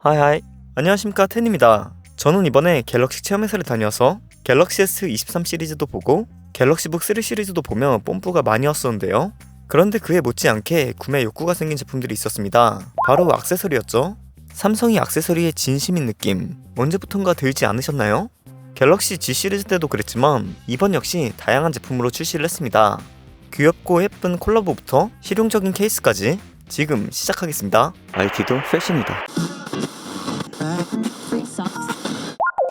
하이하이, 안녕하십니까, 텐입니다. 저는 이번에 갤럭시 체험회사를 다녀와서 갤럭시 S23 시리즈도 보고 갤럭시북 3 시리즈도 보며 뽐뿌가 많이 왔었는데요. 그런데 그에 못지않게 구매 욕구가 생긴 제품들이 있었습니다. 바로 액세서리였죠. 삼성이 액세서리에 진심인 느낌 언제부턴가 들지 않으셨나요? 갤럭시 G 시리즈 때도 그랬지만 이번 역시 다양한 제품으로 출시를 했습니다. 귀엽고 예쁜 콜라보부터 실용적인 케이스까지 지금 시작하겠습니다. IT도 패션이다.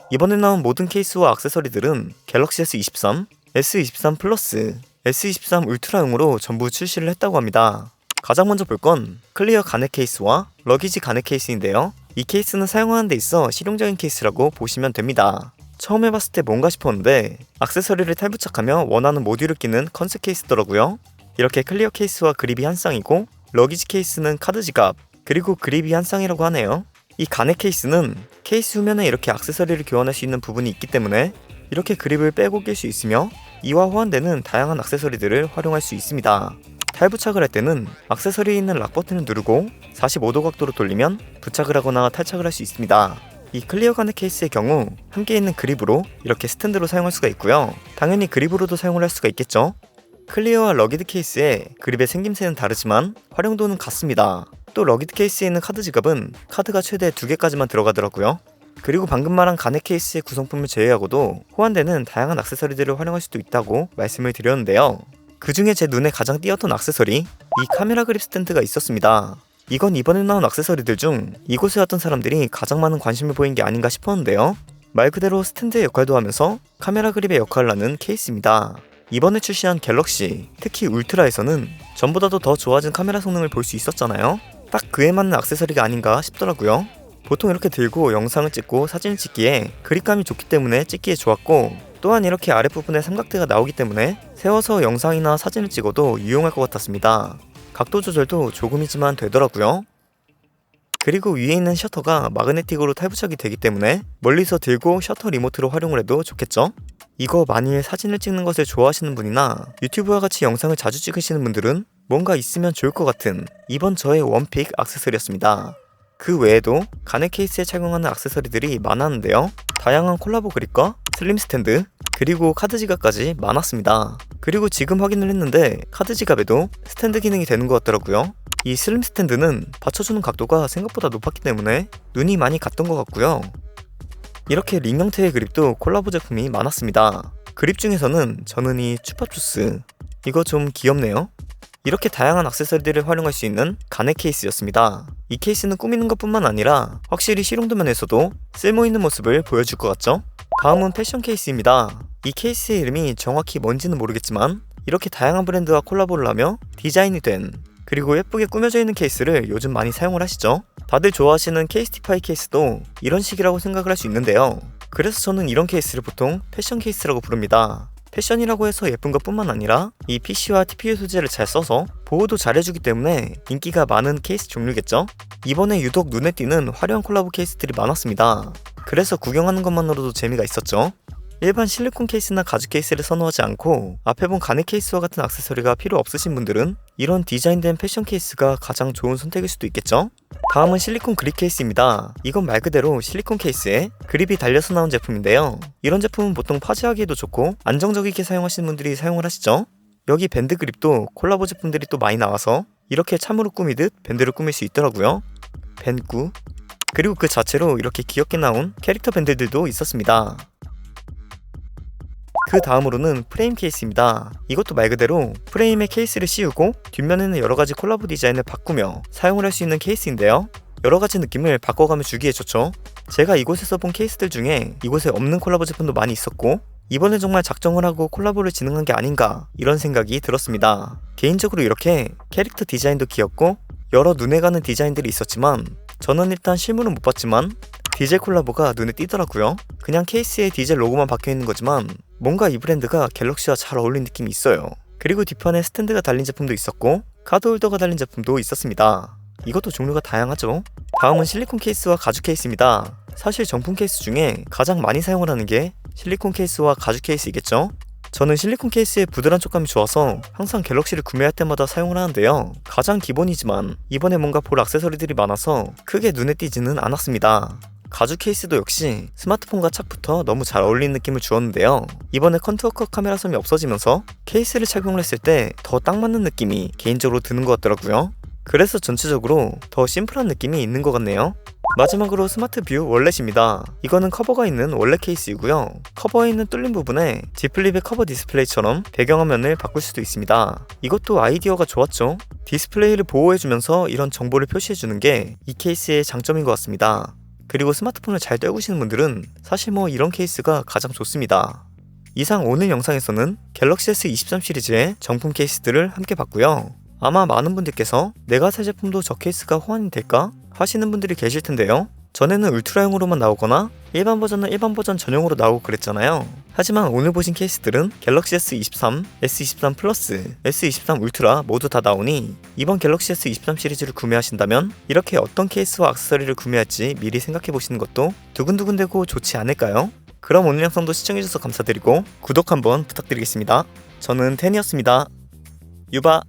이번에 나온 모든 케이스와 액세서리들은 갤럭시 S23, S23 플러스, S23 울트라용으로 전부 출시를 했다고 합니다. 가장 먼저 볼 건 클리어 가넷 케이스와 러기지 가넷 케이스인데요. 이 케이스는 사용하는 데 있어 실용적인 케이스라고 보시면 됩니다. 처음 해봤을 때 뭔가 싶었는데 액세서리를 탈부착하며 원하는 모듈을 끼는 컨셉 케이스더라고요. 이렇게 클리어 케이스와 그립이 한 쌍이고 러기지 케이스는 카드 지갑, 그리고 그립이 한 쌍이라고 하네요. 이 가넷 케이스는 케이스 후면에 이렇게 액세서리를 교환할 수 있는 부분이 있기 때문에 이렇게 그립을 빼고 낄 수 있으며 이와 호환되는 다양한 액세서리들을 활용할 수 있습니다. 탈부착을 할 때는 액세서리에 있는 락 버튼을 누르고 45도 각도로 돌리면 부착을 하거나 탈착을 할 수 있습니다. 이 클리어 가넷 케이스의 경우 함께 있는 그립으로 이렇게 스탠드로 사용할 수가 있고요. 당연히 그립으로도 사용을 할 수가 있겠죠. 클리어와 러기드 케이스의 그립의 생김새는 다르지만 활용도는 같습니다. 또 러기드 케이스에 있는 카드 지갑은 카드가 최대 2개까지만 들어가더라고요. 그리고 방금 말한 가넷 케이스의 구성품을 제외하고도 호환되는 다양한 액세서리들을 활용할 수도 있다고 말씀을 드렸는데요. 그 중에 제 눈에 가장 띄었던 액세서리, 이 카메라 그립 스탠드가 있었습니다. 이건 이번에 나온 액세서리들 중 이곳에 왔던 사람들이 가장 많은 관심을 보인 게 아닌가 싶었는데요. 말 그대로 스탠드의 역할도 하면서 카메라 그립의 역할을 하는 케이스입니다. 이번에 출시한 갤럭시, 특히 울트라에서는 전보다도 더 좋아진 카메라 성능을 볼 수 있었잖아요. 딱 그에 맞는 액세서리가 아닌가 싶더라고요. 보통 이렇게 들고 영상을 찍고 사진을 찍기에 그립감이 좋기 때문에 찍기에 좋았고, 또한 이렇게 아랫부분에 삼각대가 나오기 때문에 세워서 영상이나 사진을 찍어도 유용할 것 같았습니다. 각도 조절도 조금이지만 되더라고요. 그리고 위에 있는 셔터가 마그네틱으로 탈부착이 되기 때문에 멀리서 들고 셔터 리모트로 활용을 해도 좋겠죠? 이거 만일 사진을 찍는 것을 좋아하시는 분이나 유튜브와 같이 영상을 자주 찍으시는 분들은 뭔가 있으면 좋을 것 같은 이번 저의 원픽 액세서리였습니다. 그 외에도 가넷 케이스에 착용하는 액세서리들이 많았는데요. 다양한 콜라보 그립과 슬림 스탠드, 그리고 카드 지갑까지 많았습니다. 그리고 지금 확인을 했는데 카드 지갑에도 스탠드 기능이 되는 것 같더라고요. 이 슬림 스탠드는 받쳐주는 각도가 생각보다 높았기 때문에 눈이 많이 갔던 것 같고요. 이렇게 링 형태의 그립도 콜라보 제품이 많았습니다. 그립 중에서는 저는 이 추파추스, 이거 좀 귀엽네요. 이렇게 다양한 액세서리들을 활용할 수 있는 가넷 케이스였습니다. 이 케이스는 꾸미는 것 뿐만 아니라 확실히 실용도 면에서도 쓸모있는 모습을 보여줄 것 같죠? 다음은 패션 케이스입니다. 이 케이스의 이름이 정확히 뭔지는 모르겠지만 이렇게 다양한 브랜드와 콜라보를 하며 디자인이 된, 그리고 예쁘게 꾸며져 있는 케이스를 요즘 많이 사용을 하시죠? 다들 좋아하시는 케이스티파이 케이스도 이런 식이라고 생각을 할 수 있는데요. 그래서 저는 이런 케이스를 보통 패션 케이스라고 부릅니다. 패션이라고 해서 예쁜 것 뿐만 아니라 이 PC와 TPU 소재를 잘 써서 보호도 잘해주기 때문에 인기가 많은 케이스 종류겠죠? 이번에 유독 눈에 띄는 화려한 콜라보 케이스들이 많았습니다. 그래서 구경하는 것만으로도 재미가 있었죠. 일반 실리콘 케이스나 가죽 케이스를 선호하지 않고 앞에 본 가넷 케이스와 같은 액세서리가 필요 없으신 분들은 이런 디자인된 패션 케이스가 가장 좋은 선택일 수도 있겠죠? 다음은 실리콘 그립 케이스입니다. 이건 말 그대로 실리콘 케이스에 그립이 달려서 나온 제품인데요. 이런 제품은 보통 파지하기에도 좋고 안정적이게 사용하시는 분들이 사용을 하시죠? 여기 밴드 그립도 콜라보 제품들이 또 많이 나와서 이렇게 참으로 꾸미듯 밴드를 꾸밀 수 있더라고요. 밴꾸, 그리고 그 자체로 이렇게 귀엽게 나온 캐릭터 밴드들도 있었습니다. 그 다음으로는 프레임 케이스입니다. 이것도 말 그대로 프레임에 케이스를 씌우고 뒷면에는 여러가지 콜라보 디자인을 바꾸며 사용을 할 수 있는 케이스인데요. 여러가지 느낌을 바꿔가며 주기에 좋죠. 제가 이곳에서 본 케이스들 중에 이곳에 없는 콜라보 제품도 많이 있었고 이번에 정말 작정을 하고 콜라보를 진행한 게 아닌가 이런 생각이 들었습니다. 개인적으로 이렇게 캐릭터 디자인도 귀엽고 여러 눈에 가는 디자인들이 있었지만 저는 일단 실물은 못 봤지만 디젤 콜라보가 눈에 띄더라고요. 그냥 케이스에 디젤 로고만 박혀있는 거지만 뭔가 이 브랜드가 갤럭시와 잘 어울리는 느낌이 있어요. 그리고 뒷판에 스탠드가 달린 제품도 있었고 카드 홀더가 달린 제품도 있었습니다. 이것도 종류가 다양하죠. 다음은 실리콘 케이스와 가죽 케이스입니다. 사실 정품 케이스 중에 가장 많이 사용을 하는 게 실리콘 케이스와 가죽 케이스이겠죠? 저는 실리콘 케이스의 부드러운 촉감이 좋아서 항상 갤럭시를 구매할 때마다 사용을 하는데요. 가장 기본이지만 이번에 뭔가 볼 액세서리들이 많아서 크게 눈에 띄지는 않았습니다. 가죽 케이스도 역시 스마트폰과 착부터 너무 잘 어울리는 느낌을 주었는데요. 이번에 컨투어 컷 카메라 섬이 없어지면서 케이스를 착용을 했을 때 더 딱 맞는 느낌이 개인적으로 드는 것 같더라고요. 그래서 전체적으로 더 심플한 느낌이 있는 것 같네요. 마지막으로 스마트 뷰 월렛입니다. 이거는 커버가 있는 월렛 케이스이고요. 커버에 있는 뚫린 부분에 지플립의 커버 디스플레이처럼 배경화면을 바꿀 수도 있습니다. 이것도 아이디어가 좋았죠. 디스플레이를 보호해주면서 이런 정보를 표시해주는 게 이 케이스의 장점인 것 같습니다. 그리고 스마트폰을 잘 떨구시는 분들은 사실 이런 케이스가 가장 좋습니다. 이상 오늘 영상에서는 갤럭시 S23 시리즈의 정품 케이스들을 함께 봤고요. 아마 많은 분들께서 내가 살 제품도 저 케이스가 호환이 될까? 하시는 분들이 계실 텐데요. 전에는 울트라용으로만 나오거나 일반 버전은 일반 버전 전용으로 나오고 그랬잖아요. 하지만 오늘 보신 케이스들은 갤럭시 S23, S23 플러스, S23 울트라 모두 다 나오니 이번 갤럭시 S23 시리즈를 구매하신다면 이렇게 어떤 케이스와 액세서리를 구매할지 미리 생각해보시는 것도 두근두근되고 좋지 않을까요? 그럼 오늘 영상도 시청해주셔서 감사드리고 구독 한번 부탁드리겠습니다. 저는 텐이었습니다. 유바.